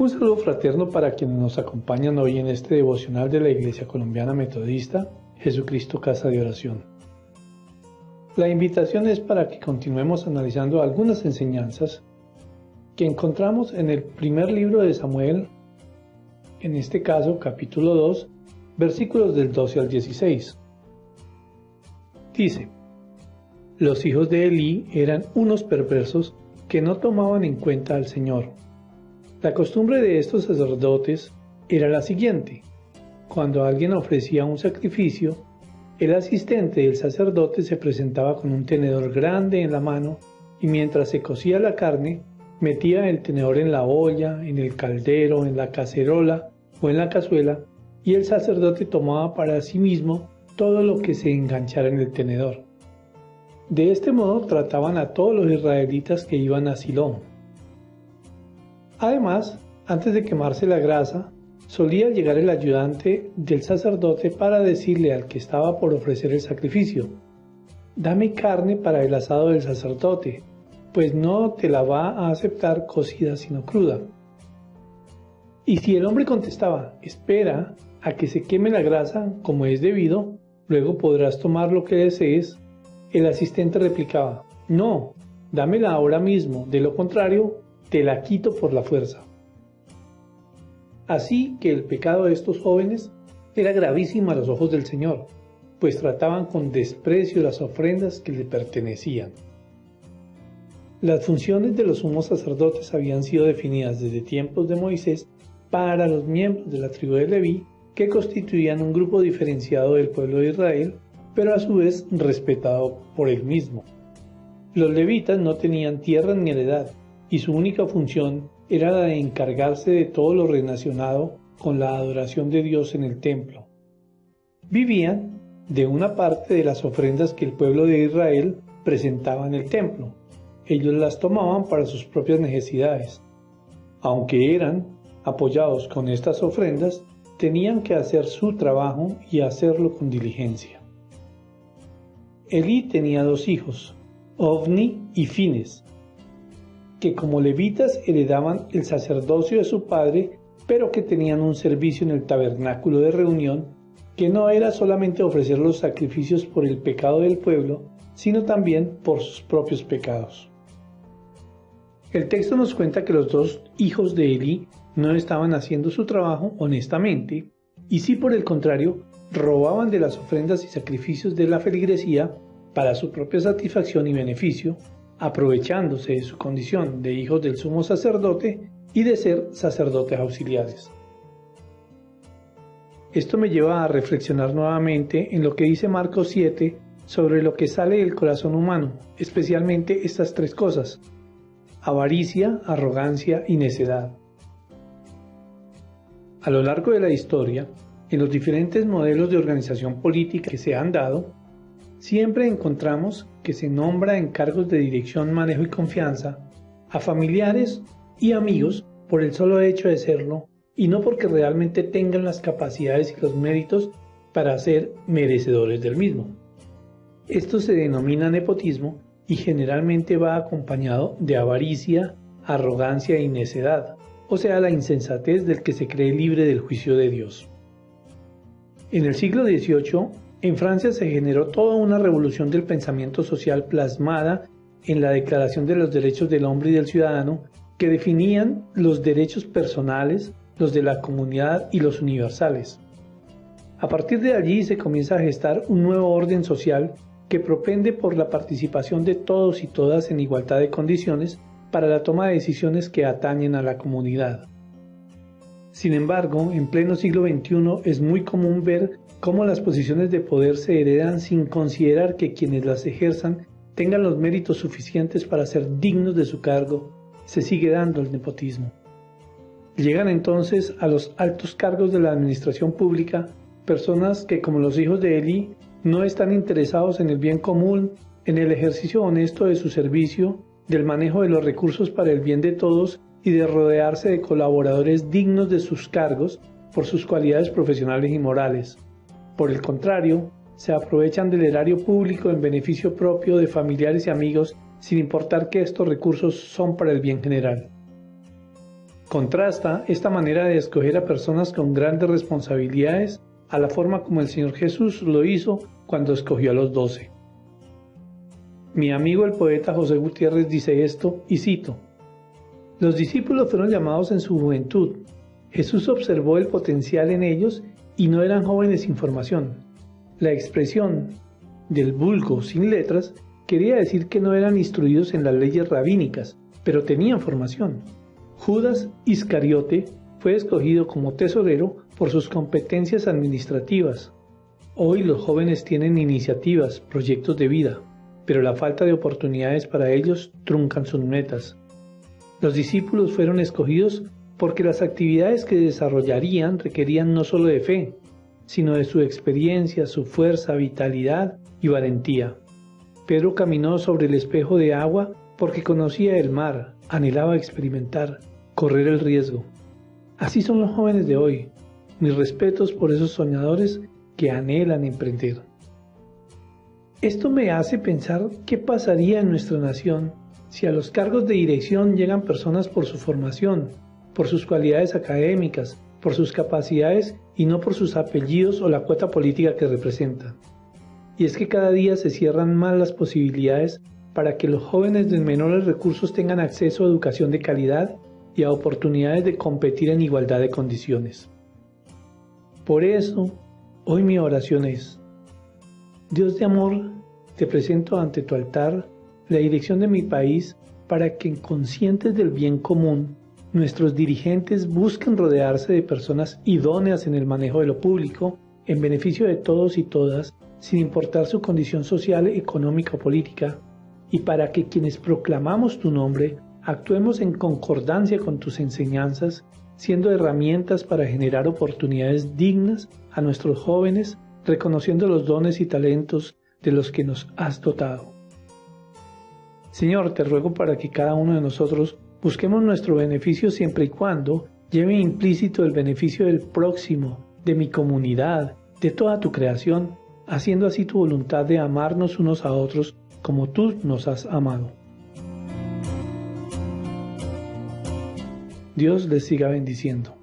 Un saludo fraterno para quienes nos acompañan hoy en este devocional de la Iglesia Colombiana Metodista, Jesucristo Casa de Oración. La invitación es para que continuemos analizando algunas enseñanzas que encontramos en el primer libro de Samuel, en este caso capítulo 2, versículos del 12 al 16. Dice: los hijos de Elí eran unos perversos que no tomaban en cuenta al Señor. La costumbre de estos sacerdotes era la siguiente: cuando alguien ofrecía un sacrificio, el asistente del sacerdote se presentaba con un tenedor grande en la mano y mientras se cocía la carne, metía el tenedor en la olla, en el caldero, en la cacerola o en la cazuela, y el sacerdote tomaba para sí mismo todo lo que se enganchara en el tenedor. De este modo trataban a todos los israelitas que iban a Silo. Además, antes de quemarse la grasa, solía llegar el ayudante del sacerdote para decirle al que estaba por ofrecer el sacrificio: dame carne para el asado del sacerdote, pues no te la va a aceptar cocida sino cruda. Y si el hombre contestaba: espera a que se queme la grasa como es debido, luego podrás tomar lo que desees, el asistente replicaba: no, dámela ahora mismo, de lo contrario, te la quito por la fuerza. Así que el pecado de estos jóvenes era gravísimo a los ojos del Señor, pues trataban con desprecio las ofrendas que le pertenecían. Las funciones de los sumos sacerdotes habían sido definidas desde tiempos de Moisés para los miembros de la tribu de Leví, que constituían un grupo diferenciado del pueblo de Israel, pero a su vez respetado por él mismo. Los levitas no tenían tierra ni heredad, y su única función era la de encargarse de todo lo relacionado con la adoración de Dios en el templo. Vivían de una parte de las ofrendas que el pueblo de Israel presentaba en el templo. Ellos las tomaban para sus propias necesidades. Aunque eran apoyados con estas ofrendas, tenían que hacer su trabajo y hacerlo con diligencia. Elí tenía dos hijos, Ofni y Fines, que como levitas heredaban el sacerdocio de su padre, pero que tenían un servicio en el tabernáculo de reunión, que no era solamente ofrecer los sacrificios por el pecado del pueblo, sino también por sus propios pecados. El texto nos cuenta que los dos hijos de Elí no estaban haciendo su trabajo honestamente, y sí, por el contrario, robaban de las ofrendas y sacrificios de la feligresía para su propia satisfacción y beneficio, aprovechándose de su condición de hijos del sumo sacerdote y de ser sacerdotes auxiliares. Esto me lleva a reflexionar nuevamente en lo que dice Marcos 7 sobre lo que sale del corazón humano, especialmente estas tres cosas: avaricia, arrogancia y necedad. A lo largo de la historia, en los diferentes modelos de organización política que se han dado, siempre encontramos que se nombra en cargos de dirección, manejo y confianza a familiares y amigos por el solo hecho de serlo y no porque realmente tengan las capacidades y los méritos para ser merecedores del mismo. Esto se denomina nepotismo y generalmente va acompañado de avaricia, arrogancia y necedad, o sea, la insensatez del que se cree libre del juicio de Dios. En el siglo XVIII, en Francia se generó toda una revolución del pensamiento social plasmada en la Declaración de los Derechos del Hombre y del Ciudadano, que definían los derechos personales, los de la comunidad y los universales. A partir de allí se comienza a gestar un nuevo orden social que propende por la participación de todos y todas en igualdad de condiciones para la toma de decisiones que atañen a la comunidad. Sin embargo, en pleno siglo XXI es muy común ver cómo las posiciones de poder se heredan sin considerar que quienes las ejerzan tengan los méritos suficientes para ser dignos de su cargo. Se sigue dando el nepotismo. Llegan entonces a los altos cargos de la administración pública personas que, como los hijos de Elí, no están interesados en el bien común, en el ejercicio honesto de su servicio, del manejo de los recursos para el bien de todos y de rodearse de colaboradores dignos de sus cargos por sus cualidades profesionales y morales. Por el contrario, se aprovechan del erario público en beneficio propio de familiares y amigos sin importar que estos recursos son para el bien general. Contrasta esta manera de escoger a personas con grandes responsabilidades a la forma como el Señor Jesús lo hizo cuando escogió a los 12. Mi amigo el poeta José Gutiérrez dice esto, y cito: los discípulos fueron llamados en su juventud. Jesús observó el potencial en ellos y no eran jóvenes sin formación. La expresión del vulgo sin letras quería decir que no eran instruidos en las leyes rabínicas, pero tenían formación. Judas Iscariote fue escogido como tesorero por sus competencias administrativas. Hoy los jóvenes tienen iniciativas, proyectos de vida, pero la falta de oportunidades para ellos truncan sus metas. Los discípulos fueron escogidos porque las actividades que desarrollarían requerían no solo de fe, sino de su experiencia, su fuerza, vitalidad y valentía. Pedro caminó sobre el espejo de agua porque conocía el mar, anhelaba experimentar, correr el riesgo. Así son los jóvenes de hoy. Mis respetos por esos soñadores que anhelan emprender. Esto me hace pensar qué pasaría en nuestra nación si a los cargos de dirección llegan personas por su formación, por sus cualidades académicas, por sus capacidades y no por sus apellidos o la cuota política que representan. Y es que cada día se cierran más las posibilidades para que los jóvenes de menores recursos tengan acceso a educación de calidad y a oportunidades de competir en igualdad de condiciones. Por eso, hoy mi oración es: Dios de amor, te presento ante tu altar la dirección de mi país para que, conscientes del bien común, nuestros dirigentes busquen rodearse de personas idóneas en el manejo de lo público, en beneficio de todos y todas, sin importar su condición social, económica o política, y para que quienes proclamamos tu nombre actuemos en concordancia con tus enseñanzas, siendo herramientas para generar oportunidades dignas a nuestros jóvenes, reconociendo los dones y talentos de los que nos has dotado. Señor, te ruego para que cada uno de nosotros busquemos nuestro beneficio siempre y cuando lleve implícito el beneficio del próximo, de mi comunidad, de toda tu creación, haciendo así tu voluntad de amarnos unos a otros como tú nos has amado. Dios les siga bendiciendo.